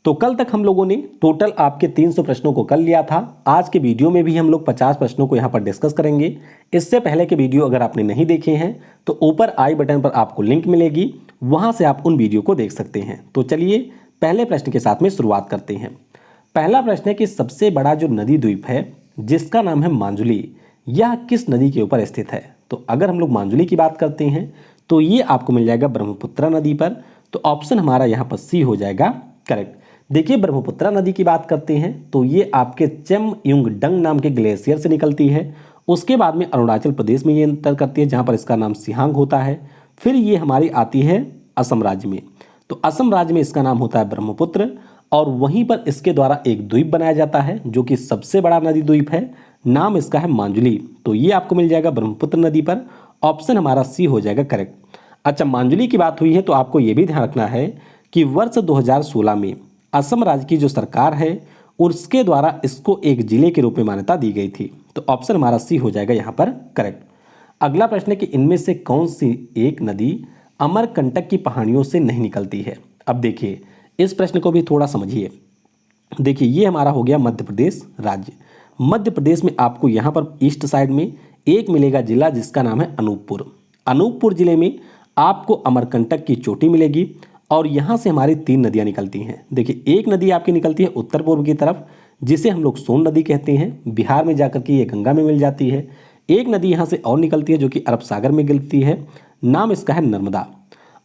तो कल तक हम लोगों ने टोटल आपके 300 प्रश्नों को कर लिया था। आज के वीडियो में भी हम लोग 50 प्रश्नों को यहाँ पर डिस्कस करेंगे। इससे पहले के वीडियो अगर आपने नहीं देखे हैं तो ऊपर आई बटन पर आपको लिंक मिलेगी, वहां से आप उन वीडियो को देख सकते हैं। तो चलिए पहले प्रश्न के साथ में शुरुआत करते हैं। पहला प्रश्न है कि सबसे बड़ा जो नदी द्वीप है जिसका नाम है मांजुली, यह किस नदी के ऊपर स्थित है? तो अगर हम लोग मांजुली की बात करते हैं तो ये आपको मिल जाएगा ब्रह्मपुत्र नदी पर। तो ऑप्शन हमारा यहाँ पर सी हो जाएगा करेक्ट। देखिए ब्रह्मपुत्र नदी की बात करते हैं तो ये आपके चेमयुंगडंग नाम के ग्लेशियर से निकलती है। उसके बाद में अरुणाचल प्रदेश में ये इंटर करती है जहाँ पर इसका नाम सिहांग होता है। फिर ये हमारी आती है असम राज्य में। तो असम राज्य में इसका नाम होता है ब्रह्मपुत्र और वहीं पर इसके द्वारा एक द्वीप बनाया जाता है जो कि सबसे बड़ा नदी द्वीप है। नाम इसका है मांजुली। तो ये आपको मिल जाएगा ब्रह्मपुत्र नदी पर। ऑप्शन हमारा सी हो जाएगा करेक्ट। अच्छा, मांजुली की बात हुई है तो आपको ये भी ध्यान रखना है कि वर्ष 2016 में असम राज्य की जो सरकार है उसके द्वारा इसको एक जिले के रूप में मान्यता दी गई थी। तो ऑप्शन हमारा सी हो जाएगा यहाँ पर करेक्ट। अगला प्रश्न है कि इनमें से कौन सी एक नदी अमरकंटक की पहाड़ियों से नहीं निकलती है? अब देखिए इस प्रश्न को भी थोड़ा समझिए। देखिए ये हमारा हो गया मध्य प्रदेश राज्य। मध्य प्रदेश में आपको यहाँ पर ईस्ट साइड में एक मिलेगा जिला जिसका नाम है अनूपपुर। अनूपपुर जिले में आपको अमरकंटक की चोटी मिलेगी और यहाँ से हमारी 3 नदियाँ निकलती हैं। देखिए एक नदी आपकी निकलती है उत्तर पूर्व की तरफ जिसे हम लोग सोन नदी कहते हैं, बिहार में जाकर के ये गंगा में मिल जाती है। एक नदी यहाँ से और निकलती है जो कि अरब सागर में गिरती है, नाम इसका है नर्मदा।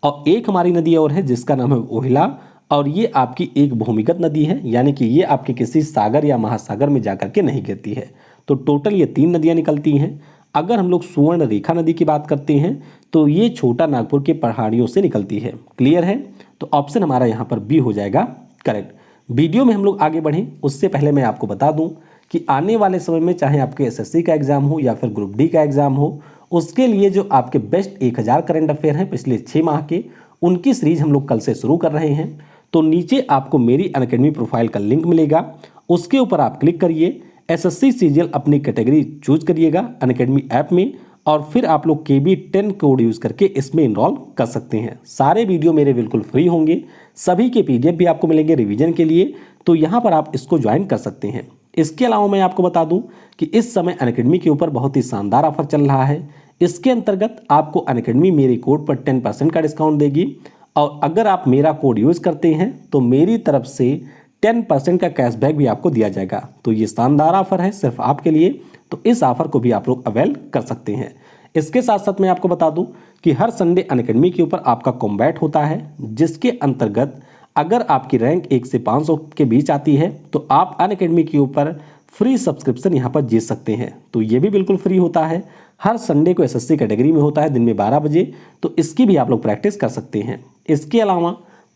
और एक हमारी नदी और है जिसका नाम है ओहिला और ये आपकी एक भूमिगत नदी है, यानी कि ये आपके किसी सागर या महासागर में जाकर के नहीं गिरती है। तो टोटल ये 3 नदियाँ निकलती हैं। अगर हम लोग सुवर्ण रेखा नदी की बात करते हैं तो ये छोटा नागपुर के पहाड़ियों से निकलती है। क्लियर है? तो ऑप्शन हमारा यहाँ पर बी हो जाएगा करेक्ट। वीडियो में हम लोग आगे बढ़ें उससे पहले मैं आपको बता दूं कि आने वाले समय में चाहे आपके एसएससी का एग्जाम हो या फिर ग्रुप डी का एग्जाम हो, उसके लिए जो आपके बेस्ट 1000 करंट अफेयर हैं पिछले 6 माह के, उनकी सीरीज हम लोग कल से शुरू कर रहे हैं। तो नीचे आपको मेरी अनअकैडमी प्रोफाइल का लिंक मिलेगा, उसके ऊपर आप क्लिक करिए, एसएससी सीजीएल अपनी कैटेगरी चूज करिएगा अनअकैडमी ऐप में और फिर आप लोग KB10 कोड यूज़ करके इसमें इनरोल कर सकते हैं। सारे वीडियो मेरे बिल्कुल फ्री होंगे, सभी के PDF भी आपको मिलेंगे रिवीजन के लिए। तो यहाँ पर आप इसको ज्वाइन कर सकते हैं। इसके अलावा मैं आपको बता दूं कि इस समय अनअकैडमी के ऊपर बहुत ही शानदार ऑफर चल रहा है। इसके अंतर्गत आपको अनअकैडमी मेरे कोड पर 10% का डिस्काउंट देगी और अगर आप मेरा कोड यूज़ करते हैं तो मेरी तरफ से 10% का कैशबैक भी आपको दिया जाएगा। तो ये शानदार ऑफर है सिर्फ आपके लिए, तो इस ऑफर को भी आप लोग अवेल कर सकते हैं। इसके साथ साथ मैं आपको बता दूं कि हर संडे अनअकैडमी के ऊपर आपका कॉम्बैट होता है जिसके अंतर्गत अगर आपकी रैंक 1 से 500 के बीच आती है तो आप अनअकैडमी के ऊपर फ्री सब्सक्रिप्शन यहाँ पर जीत सकते हैं। तो ये भी बिल्कुल फ्री होता है, हर संडे को एसएससी कैटेगरी में होता है दिन में 12 बजे, तो इसकी भी आप लोग प्रैक्टिस कर सकते हैं। इसके अलावा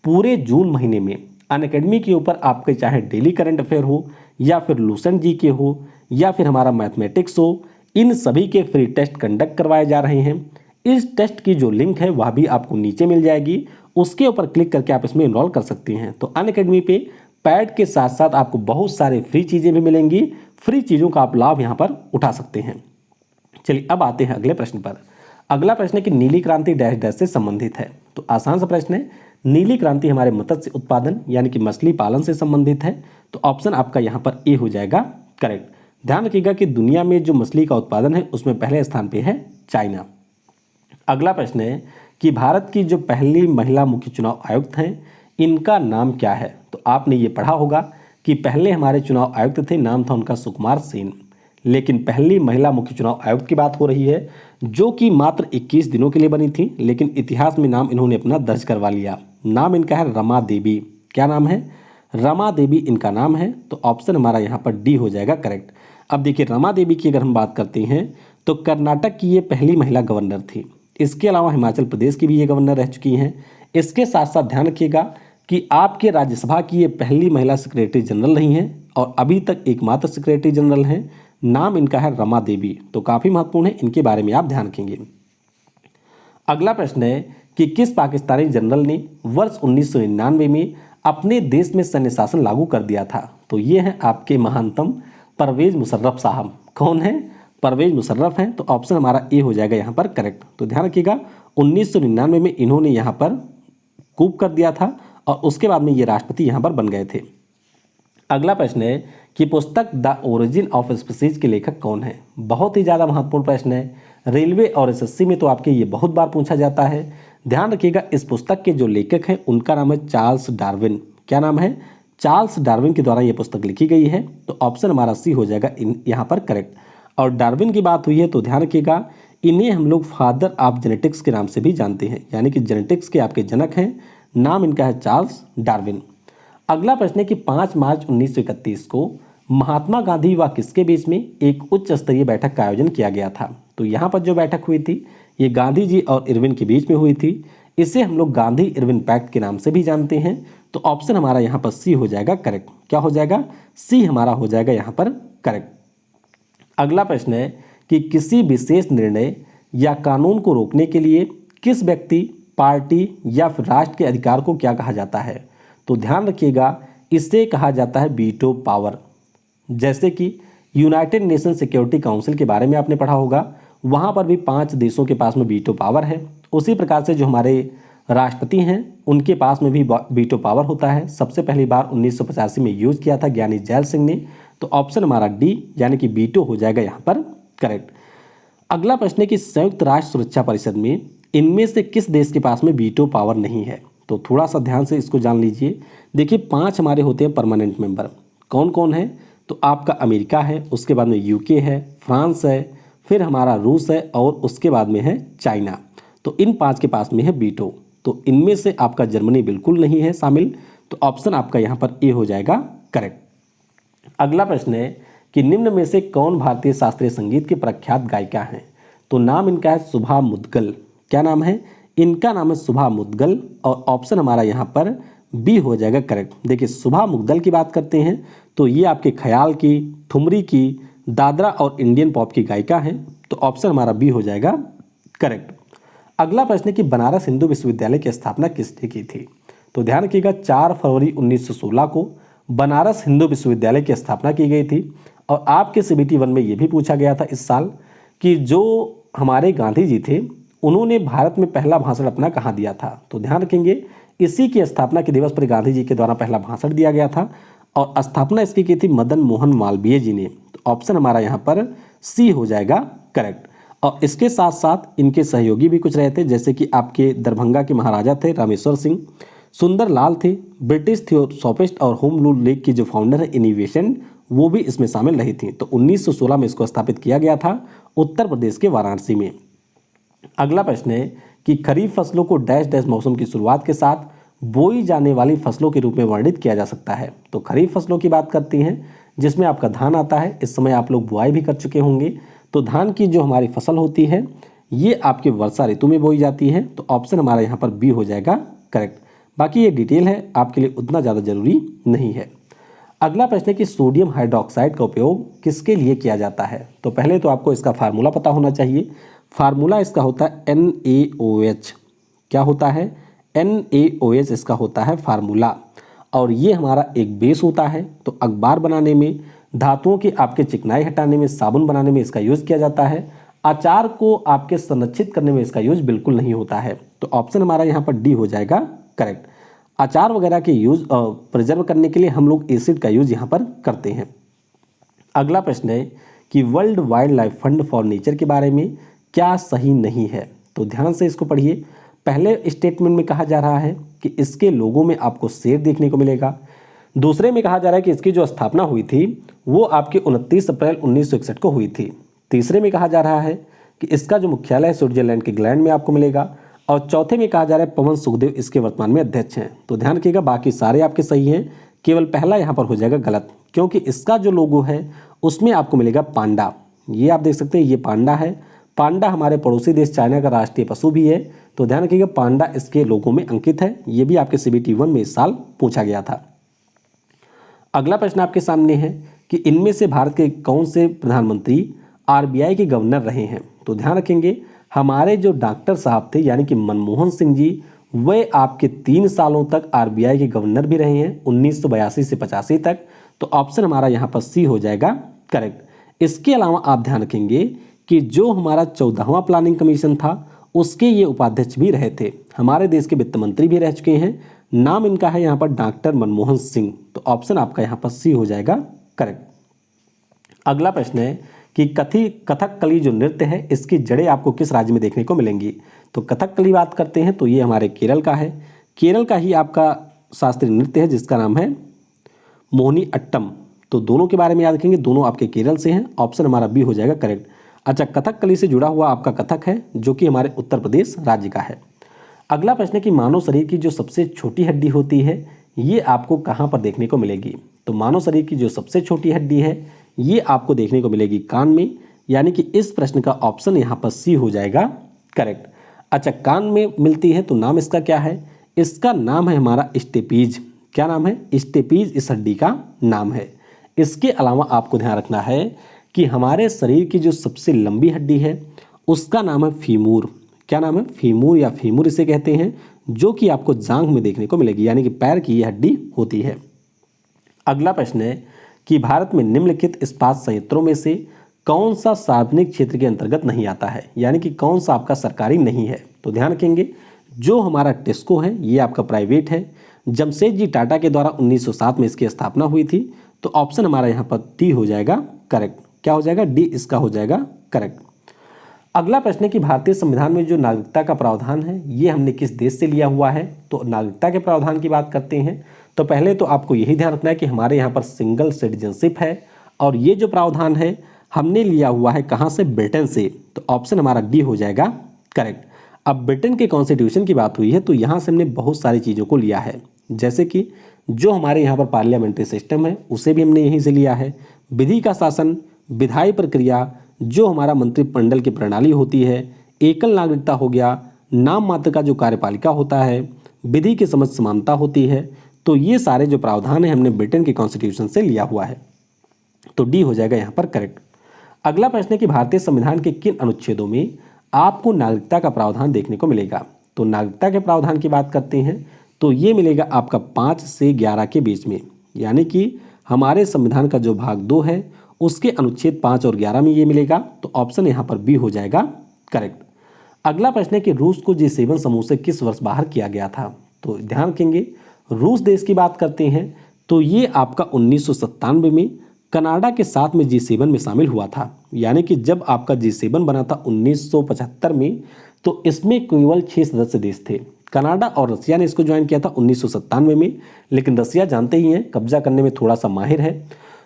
पूरे जून महीने में अनअकैडमी के ऊपर आपके चाहे डेली करंट अफेयर हो या फिर लूसेंट जी के हो या फिर हमारा मैथमेटिक्स हो, इन सभी के फ्री टेस्ट कंडक्ट करवाए जा रहे हैं। इस टेस्ट की जो लिंक है वह भी आपको नीचे मिल जाएगी, उसके ऊपर क्लिक करके आप इसमें इनरोल कर सकते हैं। तो अनअकैडमी पे पैड के साथ साथ आपको बहुत सारे फ्री चीज़ें भी मिलेंगी, फ्री चीज़ों का आप लाभ यहाँ पर उठा सकते हैं। चलिए अब आते हैं अगले प्रश्न पर। अगला प्रश्न है कि नीली क्रांति डैश डैश से संबंधित है। तो आसान सा प्रश्न है, नीली क्रांति हमारे मत्स्य उत्पादन यानी कि मछली पालन से संबंधित है। तो ऑप्शन आपका यहाँ पर ए हो जाएगा करेक्ट। ध्यान रखिएगा कि दुनिया में जो मछली का उत्पादन है उसमें पहले स्थान पे है चाइना। अगला प्रश्न है कि भारत की जो पहली महिला मुख्य चुनाव आयुक्त हैं इनका नाम क्या है? तो आपने ये पढ़ा होगा कि पहले हमारे चुनाव आयुक्त थे, नाम था उनका सुकुमार सेन, लेकिन पहली महिला मुख्य चुनाव आयुक्त की बात हो रही है जो कि मात्र 21 दिनों के लिए बनी थी, लेकिन इतिहास में नाम इन्होंने अपना दर्ज करवा लिया। नाम इनका है रमा देवी। क्या नाम है? रमा देवी इनका नाम है। तो ऑप्शन हमारा यहाँ पर डी हो जाएगा करेक्ट। अब देखिए रमा देवी की अगर हम बात करते हैं तो कर्नाटक की ये पहली महिला गवर्नर थी। इसके अलावा हिमाचल प्रदेश की भी ये गवर्नर रह चुकी हैं। इसके साथ साथ ध्यान रखिएगा कि आपके राज्यसभा की ये पहली महिला सेक्रेटरी जनरल रही हैं और अभी तक एकमात्र सेक्रेटरी जनरल हैं। नाम इनका है रमा देवी। तो काफ़ी महत्वपूर्ण है, इनके बारे में आप ध्यान रखेंगे। अगला प्रश्न है कि किस पाकिस्तानी जनरल ने वर्ष 1999 में अपने देश में सैन्य शासन लागू कर दिया था? तो ये हैं आपके महानतम परवेज मुशर्रफ साहब। कौन है? परवेज मुशर्रफ हैं। तो ऑप्शन हमारा ए हो जाएगा यहाँ पर करेक्ट। तो ध्यान रखिएगा 1999 में इन्होंने यहाँ पर कूप कर दिया था और उसके बाद में ये राष्ट्रपति यहाँ पर बन गए थे। अगला प्रश्न है कि पुस्तक द ओरिजिन ऑफ स्पीसीज के लेखक कौन है। बहुत ही ज़्यादा महत्वपूर्ण प्रश्न है, रेलवे और एसएससी में तो आपके ये बहुत बार पूछा जाता है। ध्यान रखिएगा, इस पुस्तक के जो लेखक हैं उनका नाम है चार्ल्स डार्विन। क्या नाम है? चार्ल्स डार्विन के द्वारा ये पुस्तक लिखी गई है। तो ऑप्शन हमारा सी हो जाएगा यहाँ पर करेक्ट। और डार्विन की बात हुई है तो ध्यान रखिएगा, इन्हें हम लोग फादर ऑफ जेनेटिक्स के नाम से भी जानते हैं, यानी कि जेनेटिक्स के आपके जनक हैं। नाम इनका है चार्ल्स डार्विन। अगला प्रश्न है कि 5 मार्च 1931 को महात्मा गांधी व किसके बीच में एक उच्च स्तरीय बैठक का आयोजन किया गया था। तो यहाँ पर जो बैठक हुई थी ये गांधी जी और इरविन के बीच में हुई थी। इसे हम लोग गांधी इरविन पैक्ट के नाम से भी जानते हैं। तो ऑप्शन हमारा यहाँ पर सी हो जाएगा करेक्ट। क्या हो जाएगा? सी हमारा हो जाएगा यहाँ पर करेक्ट। अगला प्रश्न है कि किसी विशेष निर्णय या कानून को रोकने के लिए किस व्यक्ति, पार्टी या फिर राष्ट्र के अधिकार को क्या कहा जाता है। तो ध्यान रखिएगा, इसे कहा जाता है वीटो पावर। जैसे कि यूनाइटेड नेशन सिक्योरिटी काउंसिल के बारे में आपने पढ़ा होगा, वहाँ पर भी 5 देशों के पास में वीटो पावर है। उसी प्रकार से जो हमारे राष्ट्रपति हैं उनके पास में भी वीटो पावर होता है। सबसे पहली बार 1985 में यूज किया था ज्ञानी जैल सिंह ने। तो ऑप्शन हमारा डी यानी कि वीटो हो जाएगा यहाँ पर करेक्ट। अगला प्रश्न है कि संयुक्त राष्ट्र सुरक्षा परिषद में इनमें से किस देश के पास में वीटो पावर नहीं है। तो थोड़ा सा ध्यान से इसको जान लीजिए। देखिए 5 हमारे होते हैं परमानेंट मेंबर। कौन कौन है? तो आपका अमेरिका है, उसके बाद में यूके है, फ्रांस है, फिर हमारा रूस है और उसके बाद में है चाइना। तो इन 5 के पास में है वीटो। तो इनमें से आपका जर्मनी बिल्कुल नहीं है शामिल। तो ऑप्शन आपका यहाँ पर ए हो जाएगा करेक्ट। अगला प्रश्न है कि निम्न में से कौन भारतीय शास्त्रीय संगीत के प्रख्यात गायिका हैं। तो नाम इनका है सुधा मुद्गल। क्या नाम है? इनका नाम है सुधा मुद्गल और ऑप्शन हमारा यहाँ पर बी हो जाएगा करेक्ट। देखिए सुधा मुद्गल की बात करते हैं तो ये आपके ख्याल की, ठुमरी की, दादरा और इंडियन पॉप की गायिका हैं। तो ऑप्शन हमारा बी हो जाएगा करेक्ट। अगला प्रश्न है कि बनारस हिंदू विश्वविद्यालय की स्थापना किसने की थी। तो ध्यान रखिएगा 4 फरवरी 1916 को बनारस हिंदू विश्वविद्यालय की स्थापना की गई थी। और आपके CBT 1 में ये भी पूछा गया था इस साल कि जो हमारे गांधी जी थे उन्होंने भारत में पहला भाषण अपना कहाँ दिया था। तो ध्यान रखेंगे इसी की स्थापना के दिवस पर गांधी जी के द्वारा पहला भाषण दिया गया था और स्थापना इसकी की थी मदन मोहन मालवीय जी ने। तो ऑप्शन हमारा यहाँ पर सी हो जाएगा करेक्ट। और इसके साथ साथ इनके सहयोगी भी कुछ रहे थे, जैसे कि आपके दरभंगा के महाराजा थे रामेश्वर सिंह, सुंदर लाल थे, ब्रिटिश थियोसॉफिस्ट और होम रूल लीग की जो फाउंडर है इनिवेशन, वो भी इसमें शामिल रही थी। तो 1916 में इसको स्थापित किया गया था उत्तर प्रदेश के वाराणसी में। अगला प्रश्न है कि खरीफ फसलों को डैश डैश मौसम की शुरुआत के साथ बोई जाने वाली फसलों के रूप में वर्णित किया जा सकता है। तो खरीफ फसलों की बात करती हैं जिसमें आपका धान आता है। इस समय आप लोग बुआई भी कर चुके होंगे। तो धान की जो हमारी फसल होती है ये आपके वर्षा ऋतु में बोई जाती है। तो ऑप्शन हमारा यहाँ पर बी हो जाएगा करेक्ट। बाकी ये डिटेल है, आपके लिए उतना ज़्यादा जरूरी नहीं है। अगला प्रश्न है कि सोडियम हाइड्रोक्साइड का उपयोग किसके लिए किया जाता है। तो पहले तो आपको इसका फार्मूला पता होना चाहिए। फार्मूला इसका होता है NaOH। क्या होता है? NaOH इसका होता है फार्मूला। और ये हमारा एक बेस होता है। तो अखबार बनाने में, धातुओं की आपके चिकनाई हटाने में, साबुन बनाने में इसका यूज़ किया जाता है। अचार को आपके संरक्षित करने में इसका यूज बिल्कुल नहीं होता है। तो ऑप्शन हमारा यहाँ पर डी हो जाएगा करेक्ट। अचार वगैरह के यूज प्रिजर्व करने के लिए हम लोग एसिड का यूज यहाँ पर करते हैं। अगला प्रश्न है कि world wild life fund for nature के बारे में क्या सही नहीं है। तो ध्यान से इसको पढ़िए। पहले स्टेटमेंट में कहा जा रहा है कि इसके लोगों में आपको शेर देखने को मिलेगा। दूसरे में कहा जा रहा है कि इसकी जो स्थापना हुई थी वो आपके 29 अप्रैल 1961 को हुई थी। तीसरे में कहा जा रहा है कि इसका जो मुख्यालय स्विट्जरलैंड के ग्लैंड में आपको मिलेगा। और चौथे में कहा जा रहा है पवन सुखदेव इसके वर्तमान में अध्यक्ष हैं। तो ध्यान रखिएगा बाकी सारे आपके सही हैं, केवल पहला यहाँ पर हो जाएगा गलत, क्योंकि इसका जो लोगो है उसमें आपको मिलेगा पांडा। ये आप देख सकते हैं, ये पांडा है। पांडा हमारे पड़ोसी देश चाइना का राष्ट्रीय पशु भी है। तो ध्यान रखिएगा पांडा इसके लोगों में अंकित है। ये भी आपके CBT 1 में इस साल पूछा गया था। अगला प्रश्न आपके सामने है कि इनमें से भारत के कौन से प्रधानमंत्री RBI के गवर्नर रहे हैं। तो ध्यान रखेंगे हमारे जो डॉक्टर साहब थे यानी कि मनमोहन सिंह जी, वे आपके 3 सालों तक RBI के गवर्नर भी रहे हैं 1982 से 85 तक। तो ऑप्शन हमारा यहाँ पर सी हो जाएगा करेक्ट। इसके अलावा आप ध्यान रखेंगे कि जो हमारा 14वां प्लानिंग कमीशन था उसके ये उपाध्यक्ष भी रहे थे। हमारे देश के वित्त मंत्री भी रह चुके हैं नाम इनका है यहाँ पर डॉक्टर मनमोहन सिंह। तो ऑप्शन आपका यहाँ पर सी हो जाएगा करेक्ट। अगला प्रश्न है कि कथकली जो नृत्य है इसकी जड़ें आपको किस राज्य में देखने को मिलेंगी। तो कथकली बात करते हैं तो ये हमारे केरल का है। केरल का ही आपका शास्त्रीय नृत्य है जिसका नाम है मोहिनी अट्टम। तो दोनों के बारे में याद रखेंगे, दोनों आपके केरल से हैं। ऑप्शन हमारा बी हो जाएगा करेक्ट। अच्छा, कथकली से जुड़ा हुआ आपका कथक है जो कि हमारे उत्तर प्रदेश राज्य का है। अगला प्रश्न है कि मानव शरीर की जो सबसे छोटी हड्डी होती है ये आपको कहाँ पर देखने को मिलेगी। तो मानव शरीर की जो सबसे छोटी हड्डी है ये आपको देखने को मिलेगी कान में, यानी कि इस प्रश्न का ऑप्शन यहाँ पर सी हो जाएगा करेक्ट। अच्छा, कान में मिलती है तो नाम इसका क्या है। इसका नाम है हमारा स्टेपीज। क्या नाम है, स्टेपीज इस हड्डी का नाम है। इसके अलावा आपको ध्यान रखना है कि हमारे शरीर की जो सबसे लंबी हड्डी है उसका नाम है फीमूर। क्या नाम है, फीमूर या फीमूर इसे कहते हैं, जो कि आपको जांघ में देखने को मिलेगी, यानी कि पैर की ये हड्डी होती है। अगला प्रश्न है कि भारत में निम्नलिखित इस्पात संयंत्रों में से कौन सा सार्वजनिक क्षेत्र के अंतर्गत नहीं आता है, यानी कि कौन सा आपका सरकारी नहीं है। तो ध्यान रखेंगे, जो हमारा टिस्को है ये आपका प्राइवेट है। जमशेदजी टाटा के द्वारा 1907 में इसकी स्थापना हुई थी। तो ऑप्शन हमारा यहाँ पर डी हो जाएगा करेक्ट। क्या हो जाएगा, डी इसका हो जाएगा करेक्ट। अगला प्रश्न है कि भारतीय संविधान में जो नागरिकता का प्रावधान है ये हमने किस देश से लिया हुआ है। तो नागरिकता के प्रावधान की बात करते हैं तो पहले तो आपको यही ध्यान रखना है कि हमारे यहाँ पर सिंगल सिटीजनशिप है और ये जो प्रावधान है हमने लिया हुआ है कहाँ से, ब्रिटेन से। तो ऑप्शन हमारा डी हो जाएगा करेक्ट। अब ब्रिटेन के कॉन्स्टिट्यूशन की बात हुई है तो यहाँ से हमने बहुत सारी चीज़ों को लिया है, जैसे कि जो हमारे यहाँ पर पार्लियामेंट्री सिस्टम है उसे भी हमने यहीं से लिया है। विधि का शासन, विधायी प्रक्रिया, जो हमारा मंत्रिमंडल की प्रणाली होती है, एकल नागरिकता हो गया, नाम मात्र का जो कार्यपालिका होता है, विधि की समझ समानता होती है। तो ये सारे जो प्रावधान है हमने ब्रिटेन के कॉन्स्टिट्यूशन से लिया हुआ है। तो डी हो जाएगा यहाँ पर करेक्ट। अगला प्रश्न है कि भारतीय संविधान के किन अनुच्छेदों में आपको नागरिकता का प्रावधान देखने को मिलेगा। तो नागरिकता के प्रावधान की बात करते हैं तो ये मिलेगा आपका 5 से 11 के बीच में, यानी कि हमारे संविधान का जो भाग 2 है उसके अनुच्छेद 5 और 11 में ये मिलेगा। तो ऑप्शन यहाँ पर बी हो जाएगा करेक्ट। अगला प्रश्न है कि रूस को G7 समूह से किस वर्ष बाहर किया गया था। तो ध्यान रखेंगे, रूस देश की बात करते हैं तो ये आपका 1997 में कनाडा के साथ में G7 में शामिल हुआ था, यानी कि जब आपका G7 बना था 1975 में तो इसमें केवल 6 सदस्य देश थे। कनाडा और रसिया ने इसको ज्वाइन किया था 1997 में, लेकिन रसिया जानते ही हैं कब्जा करने में थोड़ा सा माहिर है।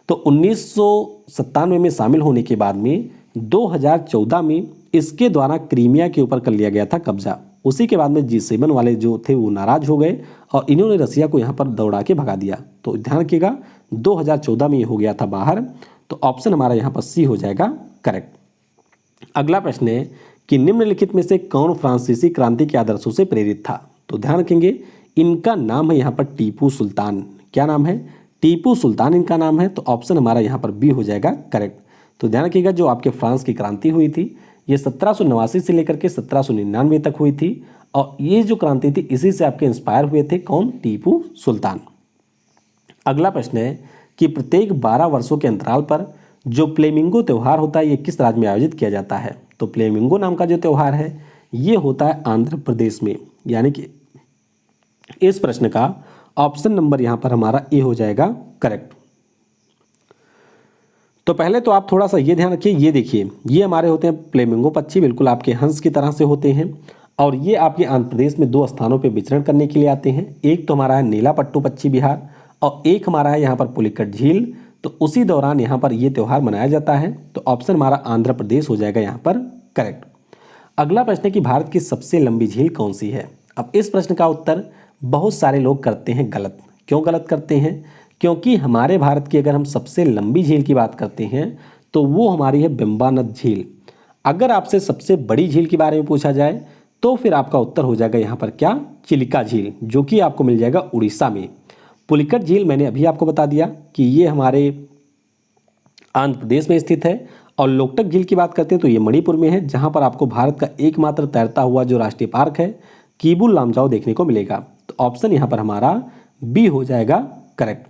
तो 1997 में शामिल होने के बाद में 2014 में इसके द्वारा क्रीमिया के ऊपर कर लिया गया था कब्जा। उसी के बाद में G7 वाले जो थे वो नाराज हो गए और इन्होंने रसिया को यहाँ पर दौड़ा के भगा दिया। तो ध्यान रखिएगा 2014 में ये हो गया था बाहर। तो ऑप्शन हमारा यहाँ पर सी हो जाएगा करेक्ट। अगला प्रश्न है कि निम्नलिखित में से कौन फ्रांसीसी क्रांति के आदर्शों से प्रेरित था। तो ध्यान रखेंगे, इनका नाम है यहाँ पर टीपू सुल्तान। क्या नाम है, टीपू सुल्तान इनका नाम है। तो ऑप्शन हमारा यहाँ पर बी हो जाएगा करेक्ट। तो ध्यान रखिएगा, जो आपके फ्रांस की क्रांति हुई थी ये 1789 से लेकर के 1799 तक हुई थी और ये जो क्रांति थी इसी से आपके इंस्पायर हुए थे कौन, टीपू सुल्तान। अगला प्रश्न है कि प्रत्येक 12 वर्षों के अंतराल पर जो फ्लेमिंगो त्यौहार होता है ये किस राज्य में आयोजित किया जाता है। तो फ्लेमिंगो नाम का जो त्यौहार है ये होता है आंध्र प्रदेश में, यानी कि इस प्रश्न का ऑप्शन नंबर यहाँ पर हमारा ए हो जाएगा करेक्ट। तो पहले तो आप थोड़ा सा ये ध्यान रखिए, ये देखिए ये हमारे होते हैं फ्लेमिंगो पक्षी, बिल्कुल आपके हंस की तरह से होते हैं और ये आपके आंध्र प्रदेश में 2 स्थानों पे विचरण करने के लिए आते हैं। एक तो हमारा है नीलापट्टू पक्षी विहार और एक हमारा है यहाँ पर पुलिकट झील। तो उसी दौरान यहाँ पर ये त्यौहार मनाया जाता है। तो ऑप्शन हमारा आंध्र प्रदेश हो जाएगा यहाँ पर करेक्ट। अगला प्रश्न है कि भारत की सबसे लंबी झील कौन सी है। अब इस प्रश्न का उत्तर बहुत सारे लोग करते हैं गलत। क्यों गलत करते हैं, क्योंकि हमारे भारत की अगर हम सबसे लंबी झील की बात करते हैं तो वो हमारी है बिम्बानद झील। अगर आपसे सबसे बड़ी झील के बारे में पूछा जाए तो फिर आपका उत्तर हो जाएगा यहाँ पर क्या, चिलिका झील, जो कि आपको मिल जाएगा उड़ीसा में। पुलिकट झील मैंने अभी आपको बता दिया कि ये हमारे आंध्र प्रदेश में स्थित है और लोकटक झील की बात करते हैं तो ये मणिपुर में है, जहाँ पर आपको भारत का एकमात्र तैरता हुआ जो राष्ट्रीय पार्क है कीबुल लामजाओ देखने को मिलेगा। तो ऑप्शन यहाँ पर हमारा बी हो जाएगा करेक्ट।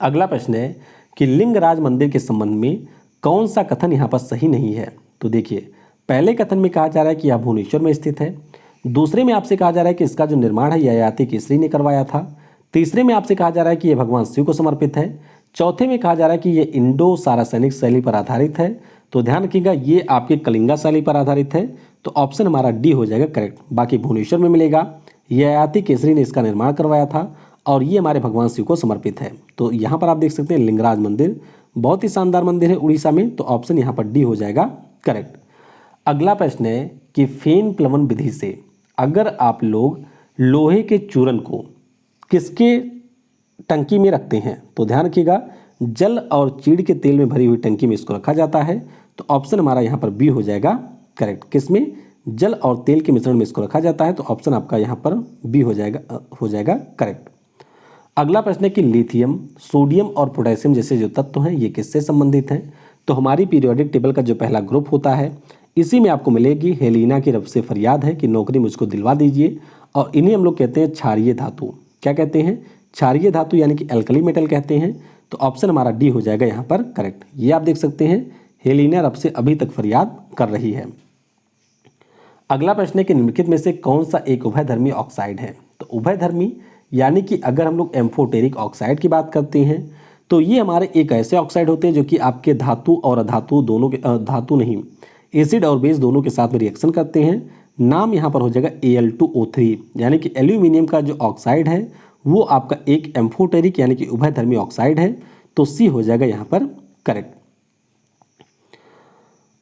अगला प्रश्न है कि लिंगराज मंदिर के संबंध में कौन सा कथन यहाँ पर सही नहीं है। तो देखिए, पहले कथन में कहा जा रहा है कि यह भुवनेश्वर में स्थित है, दूसरे में आपसे कहा जा रहा है कि इसका जो निर्माण है ययाति केसरी ने करवाया था। तीसरे में आपसे कहा जा रहा है कि यह भगवान शिव को समर्पित है। चौथे में कहा जा रहा है कि यह इंडो सारासैनिक शैली पर आधारित है। तो ध्यान रखिएगा ये आपके कलिंगा शैली पर आधारित है। तो ऑप्शन हमारा डी हो जाएगा करेक्ट। बाकी भुवनेश्वर में मिलेगा, ययाति केसरी ने इसका निर्माण करवाया था और ये हमारे भगवान शिव को समर्पित है। तो यहाँ पर आप देख सकते हैं लिंगराज मंदिर, बहुत ही शानदार मंदिर है उड़ीसा में। तो ऑप्शन यहाँ पर डी हो जाएगा करेक्ट। अगला प्रश्न है कि फेन प्लवन विधि से अगर आप लोग लोहे के चूर्ण को किसके टंकी में रखते हैं, तो ध्यान रखिएगा जल और चीड़ के तेल में भरी हुई टंकी में इसको रखा जाता है। तो ऑप्शन हमारा यहाँ पर बी हो जाएगा करेक्ट। किसमें? जल और तेल के मिश्रण में इसको रखा जाता है। तो ऑप्शन आपका यहाँ पर बी हो जाएगा करेक्ट। अगला प्रश्न है कि लिथियम, सोडियम और पोटेशियम जैसे जो तत्व हैं ये किससे संबंधित हैं? तो हमारी पीरियोडिक टेबल का जो पहला ग्रुप होता है इसी में आपको मिलेगी। हेलिना की रब से फरियाद है कि नौकरी मुझको दिलवा दीजिए, और इन्हें हम लोग कहते हैं क्षारीय धातु। क्या कहते हैं? क्षारीय धातु, यानी कि एल्कली मेटल कहते हैं। तो ऑप्शन हमारा डी हो जाएगा यहाँ पर करेक्ट। ये आप देख सकते हैं हेलिना रब से अभी तक फरियाद कर रही है। अगला प्रश्न है कि निम्नलिखित में से कौन सा एक उभयधर्मी ऑक्साइड है? तो उभयधर्मी यानी कि अगर हम लोग एम्फोटेरिक ऑक्साइड की बात करते हैं तो ये हमारे एक ऐसे ऑक्साइड होते हैं जो कि आपके धातु और अधातु दोनों के धातु नहीं, एसिड और बेस दोनों के साथ में रिएक्शन करते हैं। नाम यहाँ पर हो जाएगा Al2O3, यानी कि एल्यूमिनियम का जो ऑक्साइड है वो आपका एक एम्फोटेरिक यानी कि उभयधर्मी ऑक्साइड है। तो सी हो जाएगा यहाँ पर करेक्ट।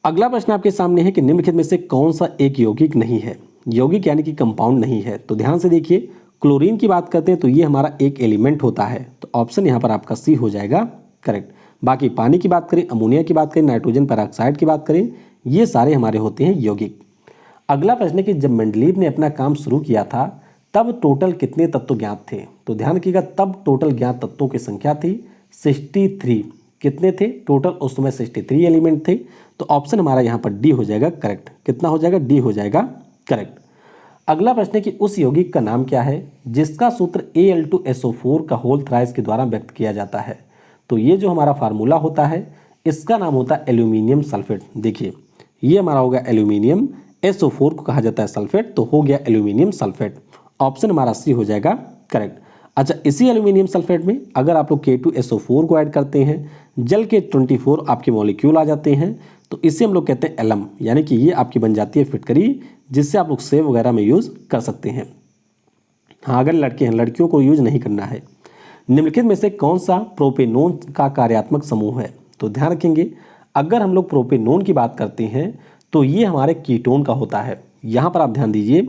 अगला प्रश्न आपके सामने है कि निम्नलिखित में से कौन सा एक यौगिक नहीं है? यौगिक यानी कि कंपाउंड नहीं है। तो ध्यान से देखिए, क्लोरीन की बात करते हैं तो ये हमारा एक एलिमेंट होता है। तो ऑप्शन यहाँ पर आपका सी हो जाएगा करेक्ट। बाकी पानी की बात करें, अमोनिया की बात करें, नाइट्रोजन पेरोक्साइड की बात करें, ये सारे हमारे होते हैं यौगिक। अगला प्रश्न है कि जब मेंडलीव ने अपना काम शुरू किया था तब टोटल कितने तत्व ज्ञात थे? तो ध्यान रखिएगा तब टोटल ज्ञात तत्वों की संख्या थी 63। कितने थे टोटल? उस समय 63 एलिमेंट थे। तो ऑप्शन हमारा यहाँ पर डी हो जाएगा करेक्ट। कितना हो जाएगा? डी हो जाएगा करेक्ट। अगला प्रश्न है कि उस यौगिक का नाम क्या है जिसका सूत्र Al2SO4 का होल थ्राइस के द्वारा व्यक्त किया जाता है? तो ये जो हमारा फार्मूला होता है इसका नाम होता है एल्यूमिनियम सल्फेट। देखिए ये हमारा होगा एल्यूमिनियम, SO4 को कहा जाता है सल्फेट, तो हो गया एल्यूमिनियम सल्फेट। ऑप्शन हमारा सी हो जाएगा करेक्ट। अच्छा, इसी एल्यूमिनियम सल्फेट में अगर आप लोग K2SO4 को ऐड करते हैं, जल के 24 आपके मॉलिक्यूल आ जाते हैं, तो इसे हम लोग कहते हैं एलम, यानी कि ये आपकी बन जाती है फिटकरी जिससे आप लोग सेव वगैरह में यूज़ कर सकते हैं। हाँ, अगर लड़के हैं, लड़कियों को यूज नहीं करना है। निम्नलिखित में से कौन सा प्रोपेनोन का कार्यात्मक समूह है? तो ध्यान रखेंगे अगर हम लोग प्रोपेनोन की बात करते हैं तो ये हमारे कीटोन का होता है। यहाँ पर आप ध्यान दीजिए,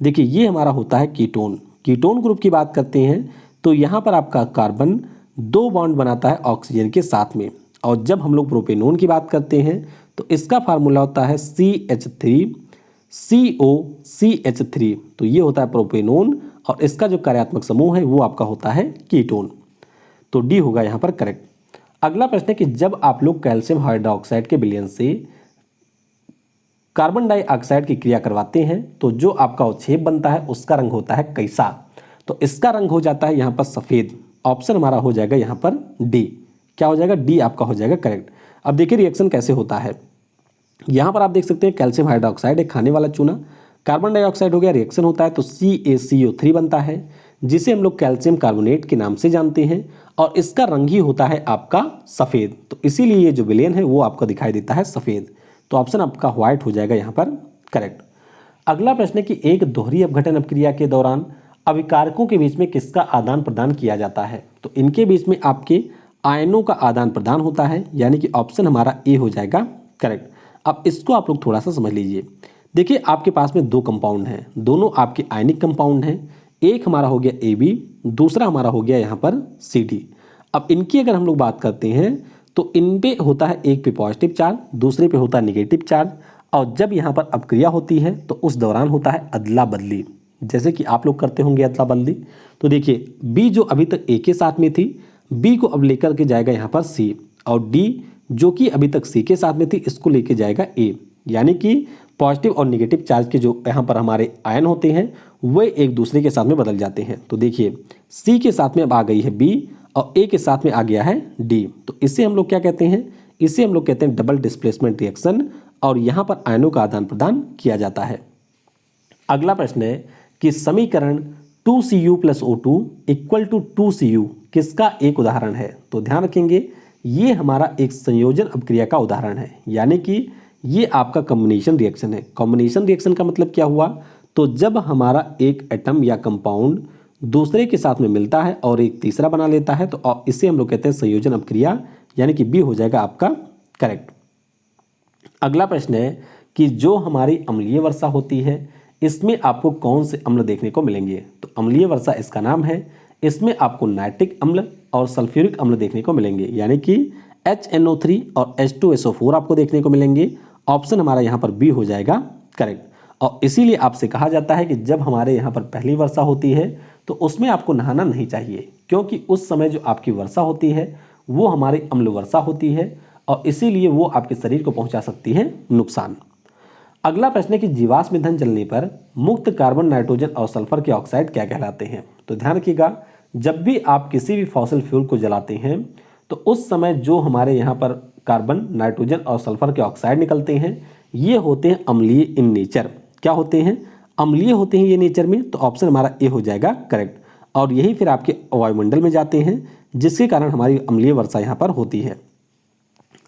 देखिए ये हमारा होता है कीटोन। कीटोन ग्रुप की बात करते हैं तो यहाँ पर आपका कार्बन 2 बॉन्ड बनाता है ऑक्सीजन के साथ में, और जब हम लोग प्रोपेनोन की बात करते हैं तो इसका फार्मूला होता है CH3COCH3। तो ये होता है प्रोपेनोन, और इसका जो कार्यात्मक समूह है वो आपका होता है कीटोन। तो डी होगा यहाँ पर करेक्ट। अगला प्रश्न है कि जब आप लोग कैल्शियम हाइड्रोक्साइड के विलयन से कार्बन डाइऑक्साइड की क्रिया करवाते हैं तो जो आपका अवक्षेप बनता है उसका रंग होता है कैसा? तो इसका रंग हो जाता है यहाँ पर सफ़ेद। ऑप्शन हमारा हो जाएगा यहाँ पर डी। क्या हो जाएगा? डी आपका हो जाएगा करेक्ट। अब देखिए रिएक्शन कैसे होता है। यहाँ पर आप देख सकते हैं कैल्शियम हाइड्रोक्साइड एक खाने वाला चूना, कार्बन डाइऑक्साइड हो गया, रिएक्शन होता है तो CaCO3 बनता है जिसे हम लोग कैल्शियम कार्बोनेट के नाम से जानते हैं, और इसका रंग ही होता है आपका सफ़ेद। तो इसीलिए ये जो विलयन है वो आपको दिखाई देता है सफ़ेद। तो ऑप्शन आपका व्हाइट हो जाएगा यहाँ पर करेक्ट। अगला प्रश्न है कि एक दोहरी अपघटन अपक्रिया के दौरान अभिकारकों के बीच में किसका आदान प्रदान किया जाता है? तो इनके बीच में आपके आयनों का आदान प्रदान होता है, यानी कि ऑप्शन हमारा ए हो जाएगा करेक्ट। अब इसको आप लोग थोड़ा सा समझ लीजिए। देखिए आपके पास में 2 कंपाउंड हैं, दोनों आपके आयनिक कंपाउंड हैं। एक हमारा हो गया AB, दूसरा हमारा हो गया यहाँ पर CD। अब इनकी अगर हम लोग बात करते हैं तो इन पे होता है एक पे पॉजिटिव चार्ज, दूसरे पे होता है निगेटिव चार्ज, और जब यहाँ पर अपक्रिया होती है तो उस दौरान होता है अदला बदली, जैसे कि आप लोग करते होंगे अदला बदली। तो देखिए B जो अभी तक A के साथ में थी, B को अब लेकर के जाएगा यहाँ पर C, और D जो कि अभी तक C के साथ में थी इसको लेके जाएगा A, यानी कि पॉजिटिव और नेगेटिव चार्ज के जो यहाँ पर हमारे आयन होते हैं वे एक दूसरे के साथ में बदल जाते हैं। तो देखिए C के साथ में अब आ गई है B और A के साथ में आ गया है D। तो इसे हम लोग क्या कहते हैं? इसे हम लोग कहते हैं डबल डिस्प्लेसमेंट रिएक्शन, और यहाँ पर आयनों का आदान प्रदान किया जाता है। अगला प्रश्न है कि समीकरण 2Cu + O2 = 2Cu किसका एक उदाहरण है। तो ध्यान रखेंगे ये हमारा एक संयोजन अपक्रिया का उदाहरण है, यानी कि ये आपका कॉम्बिनेशन रिएक्शन है। कॉम्बिनेशन रिएक्शन का मतलब क्या हुआ, तो जब हमारा एक एटम या कंपाउंड दूसरे के साथ में मिलता है और एक तीसरा बना लेता है तो इसे हम लोग कहते हैं संयोजन अपक्रिया, यानी कि बी हो जाएगा आपका करेक्ट। अगला प्रश्न है कि जो हमारी अम्लीय वर्षा होती है इसमें आपको कौन से अम्ल देखने को मिलेंगे। तो अम्लीय वर्षा इसका नाम है, इसमें आपको नाइट्रिक अम्ल और सल्फ्यूरिक अम्ल देखने को मिलेंगे, यानी कि HNO3 और H2SO4 आपको देखने को मिलेंगे। ऑप्शन हमारा यहाँ पर बी हो जाएगा करेक्ट। और इसीलिए आपसे कहा जाता है कि जब हमारे यहाँ पर पहली वर्षा होती है तो उसमें आपको नहाना नहीं चाहिए, क्योंकि उस समय जो आपकी वर्षा होती है वो हमारी अम्ल वर्षा होती है और इसीलिए वो आपके शरीर को पहुंचा सकती है नुकसान। अगला प्रश्न है कि जीवाश्म ईंधन जलने पर मुक्त कार्बन, नाइट्रोजन और सल्फर के ऑक्साइड क्या कहलाते हैं। तो ध्यान रखिएगा, जब भी आप किसी भी फॉसिल फ्यूल को जलाते हैं तो उस समय जो हमारे यहाँ पर कार्बन, नाइट्रोजन और सल्फर के ऑक्साइड निकलते हैं ये होते हैं अम्लीय इन नेचर। क्या होते हैं, अम्लीय होते हैं ये नेचर में। तो ऑप्शन हमारा ए हो जाएगा करेक्ट। और यही फिर आपके वायुमंडल में जाते हैं जिसके कारण हमारी अम्लीय वर्षा यहाँ पर होती है।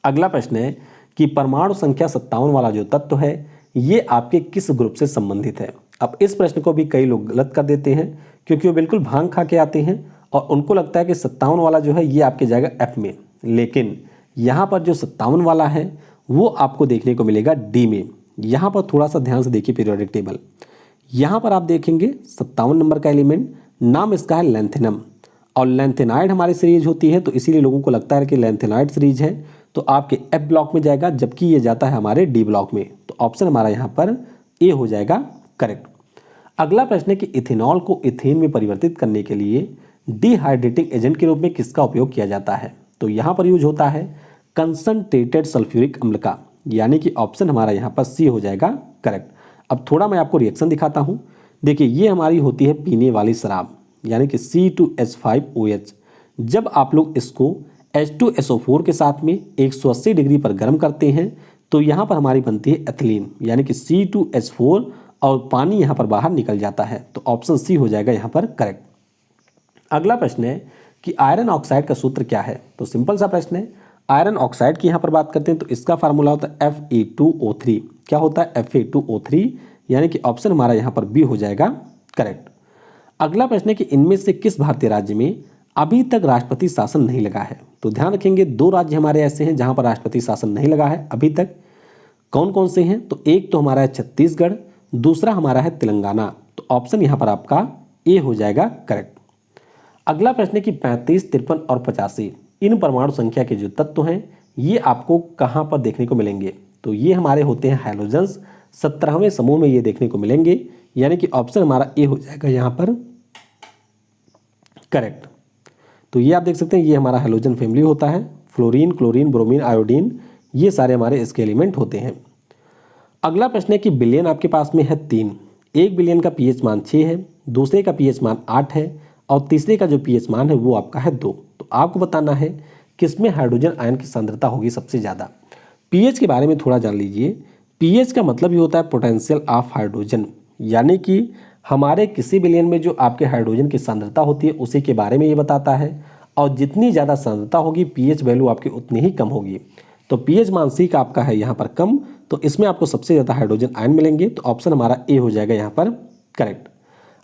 अगला प्रश्न है कि परमाणु संख्या 57 वाला जो तत्व है ये आपके किस ग्रुप से संबंधित है। अब इस प्रश्न को भी कई लोग गलत कर देते हैं क्योंकि वो बिल्कुल भांग खा के आते हैं और उनको लगता है कि 57 वाला जो है ये आपके जाएगा एफ में, लेकिन यहाँ पर जो 57 वाला है वो आपको देखने को मिलेगा डी में। यहाँ पर थोड़ा सा ध्यान से देखिए पीरियोडिक टेबल, यहाँ पर आप देखेंगे 57 नंबर का एलिमेंट, नाम इसका है लैंथेनम और लैंथेनाइड हमारी सीरीज होती है तो इसीलिए लोगों को लगता है कि लैंथेनाइड सीरीज है तो आपके एफ ब्लॉक में जाएगा, जबकि ये जाता है हमारे डी ब्लॉक में। तो ऑप्शन हमारा यहाँ पर ए हो जाएगा करेक्ट। अगला प्रश्न है कि इथेनॉल को इथेन में परिवर्तित करने के लिए डिहाइड्रेटिंग एजेंट के रूप में किसका उपयोग किया जाता है। तो यहाँ पर यूज होता है कंसंट्रेटेड सल्फ्यूरिक अम्ल का, यानी कि ऑप्शन हमारा यहाँ पर सी हो जाएगा करेक्ट। अब थोड़ा मैं आपको रिएक्शन दिखाता हूँ। देखिए ये हमारी होती है पीने वाली शराब, यानी कि C2H5OH। जब आप लोग इसको H2SO4 के साथ में 180 डिग्री पर गर्म करते हैं तो यहाँ पर हमारी बनती है एथिलीन, यानी कि C2H4 और पानी यहाँ पर बाहर निकल जाता है। तो ऑप्शन सी हो जाएगा यहाँ पर करेक्ट। अगला प्रश्न है कि आयरन ऑक्साइड का सूत्र क्या है। तो सिंपल सा प्रश्न है, आयरन ऑक्साइड की यहाँ पर बात करते हैं तो इसका फार्मूला होता है Fe2O3। क्या होता है Fe2O3, यानी कि ऑप्शन हमारा यहाँ पर बी हो जाएगा करेक्ट। अगला प्रश्न है कि इनमें से किस भारतीय राज्य में अभी तक राष्ट्रपति शासन नहीं लगा है। तो ध्यान रखेंगे 2 राज्य हमारे ऐसे हैं जहां पर राष्ट्रपति शासन नहीं लगा है अभी तक। कौन कौन से हैं, तो एक तो हमारा है छत्तीसगढ़, दूसरा हमारा है तेलंगाना। तो ऑप्शन यहां पर आपका ए हो जाएगा करेक्ट। अगला प्रश्न है कि 35, 53 और 85 इन परमाणु संख्या के जो तत्व हैं ये आपको कहां पर देखने को मिलेंगे। तो ये हमारे होते हैं हैलोजेंस, 17वें समूह में ये देखने को मिलेंगे, यानी कि ऑप्शन हमारा ए हो जाएगा यहाँ पर करेक्ट। तो ये आप देख सकते हैं ये हमारा हैलोजन फैमिली होता है, फ्लोरीन, क्लोरीन, ब्रोमीन, आयोडीन, ये सारे हमारे इसके एलिमेंट होते हैं। अगला प्रश्न है कि बिलियन आपके पास में है 3, एक बिलियन का पीएच मान 6 है, दूसरे का पीएच मान 8 है और तीसरे का जो पीएच मान है वो आपका है 2। तो आपको बताना है किसमें हाइड्रोजन आयन की सांद्रता होगी सबसे ज़्यादा। पीएच के बारे में थोड़ा जान लीजिए। पीएच का मतलब ही होता है पोटेंशियल ऑफ हाइड्रोजन, यानी कि हमारे किसी बिलियन में जो आपके हाइड्रोजन की सांद्रता होती है उसी के बारे में ये बताता है। और जितनी ज़्यादा सांद्रता होगी पीएच वैल्यू आपकी उतनी ही कम होगी। तो पीएच मान सी का आपका है यहाँ पर कम, तो इसमें आपको सबसे ज़्यादा हाइड्रोजन आयन मिलेंगे। तो ऑप्शन हमारा ए हो जाएगा यहाँ पर करेक्ट।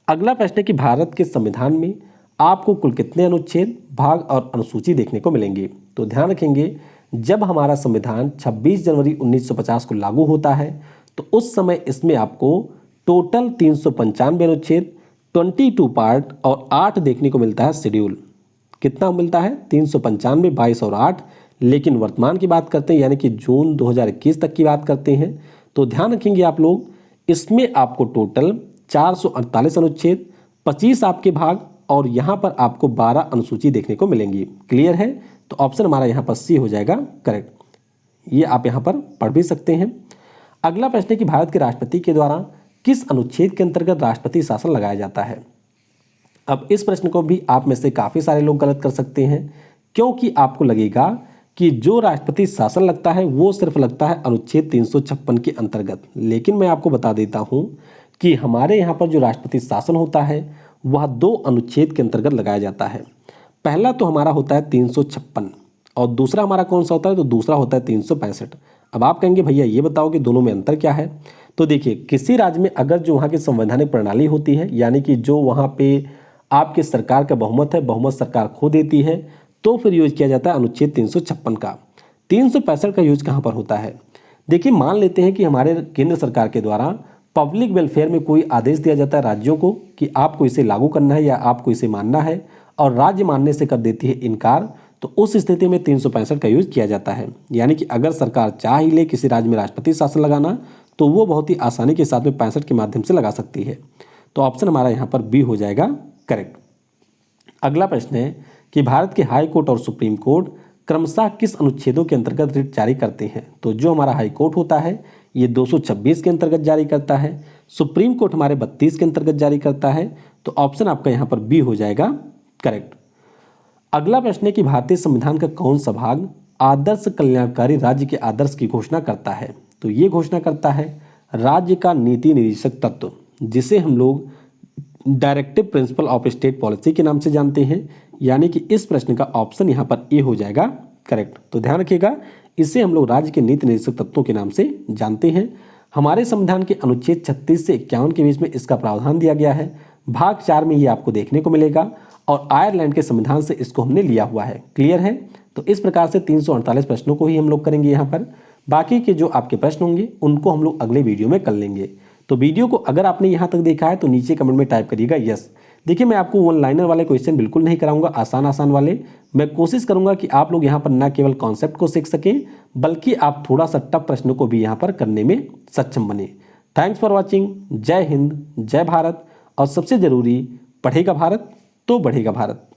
अगला प्रश्न है कि भारत के संविधान में आपको कुल कितने अनुच्छेद, भाग और अनुसूची देखने को मिलेंगे। तो ध्यान रखेंगे जब हमारा संविधान 26 जनवरी 1950 को लागू होता है तो उस समय इसमें आपको टोटल 395 अनुच्छेद, 22 पार्ट और 8 देखने को मिलता है शेड्यूल। कितना मिलता है 395, 22 और 8। लेकिन वर्तमान की बात करते हैं यानी कि जून 2021 तक की बात करते हैं तो ध्यान रखेंगे आप लोग इसमें आपको टोटल 448 अनुच्छेद, 25 आपके भाग और यहाँ पर आपको 12 अनुसूची देखने को मिलेंगी। क्लियर है, तो ऑप्शन हमारा यहाँ पर सी हो जाएगा करेक्ट। ये आप यहाँ पर पढ़ भी सकते हैं। अगला प्रश्न है कि भारत के राष्ट्रपति के द्वारा किस अनुच्छेद के अंतर्गत राष्ट्रपति शासन लगाया जाता है। अब इस प्रश्न को भी आप में से काफ़ी सारे लोग गलत कर सकते हैं, क्योंकि आपको लगेगा कि जो राष्ट्रपति शासन लगता है वो सिर्फ लगता है अनुच्छेद 356 के अंतर्गत। लेकिन मैं आपको बता देता हूँ कि हमारे यहाँ पर जो राष्ट्रपति शासन होता है वह 2 अनुच्छेद के अंतर्गत लगाया जाता है। पहला तो हमारा होता है 356 और दूसरा हमारा कौन सा होता है, तो दूसरा होता है 365। अब आप कहेंगे भैया ये बताओ कि दोनों में अंतर क्या है। तो देखिए, किसी राज्य में अगर जो वहाँ की संवैधानिक प्रणाली होती है, यानी कि जो वहाँ पे आपके सरकार का बहुमत है, बहुमत सरकार खो देती है, तो फिर यूज किया जाता है अनुच्छेद 356 का। 365 का यूज कहाँ पर होता है। देखिए, मान लेते हैं कि हमारे केंद्र सरकार के द्वारा पब्लिक वेलफेयर में कोई आदेश दिया जाता है राज्यों को कि आपको इसे लागू करना है या आपको इसे मानना है, और राज्य मानने से कर देती है इनकार, तो उस स्थिति में 365 का यूज किया जाता है। यानी कि अगर सरकार चाह ही ले किसी राज्य में राष्ट्रपति शासन लगाना, तो वो बहुत ही आसानी के साथ में 65 के माध्यम से लगा सकती है। तो ऑप्शन हमारा यहाँ पर बी हो जाएगा करेक्ट। अगला प्रश्न है कि भारत के हाई कोर्ट और सुप्रीम कोर्ट क्रमशः किस अनुच्छेदों के अंतर्गत रिट जारी करते हैं। तो जो हमारा हाई कोर्ट होता है ये 226 के अंतर्गत जारी करता है, सुप्रीम कोर्ट हमारे 32 के अंतर्गत जारी करता है। तो ऑप्शन आपका यहाँ पर बी हो जाएगा करेक्ट। अगला प्रश्न है कि भारतीय संविधान का कौन सा भाग आदर्श कल्याणकारी राज्य के आदर्श की घोषणा करता है। तो ये घोषणा करता है राज्य का नीति निरीक्षक तत्व, जिसे हम लोग directive principle of state policy के नाम से जानते हैं। यानी कि इस प्रश्न का ऑप्शन यहाँ पर ए हो जाएगा करेक्ट। तो ध्यान रखिएगा, इसे हम लोग राज्य के नीति निरीक्षक तत्वों के नाम से जानते हैं। हमारे संविधान के अनुच्छेद 36 से 51 के बीच में इसका प्रावधान दिया गया है। भाग 4 में ये आपको देखने को मिलेगा और आयरलैंड के संविधान से इसको हमने लिया हुआ है। क्लियर है। तो इस प्रकार से 348 प्रश्नों को ही हम लोग करेंगे यहाँ पर। बाकी के जो आपके प्रश्न होंगे उनको हम लोग अगले वीडियो में कर लेंगे। तो वीडियो को अगर आपने यहाँ तक देखा है तो नीचे कमेंट में टाइप करिएगा यस। देखिए, मैं आपको वन लाइनर वाले क्वेश्चन बिल्कुल नहीं कराऊंगा, आसान वाले। मैं कोशिश करूंगा कि आप लोग यहाँ पर न केवल कॉन्सेप्ट को सीख सकें, बल्कि आप थोड़ा सा टफ प्रश्नों को भी यहाँ पर करने में सक्षम बने। Thanks for watching. जय हिंद, जय भारत, और सबसे जरूरी, पढ़ेगा भारत तो बढ़ेगा भारत।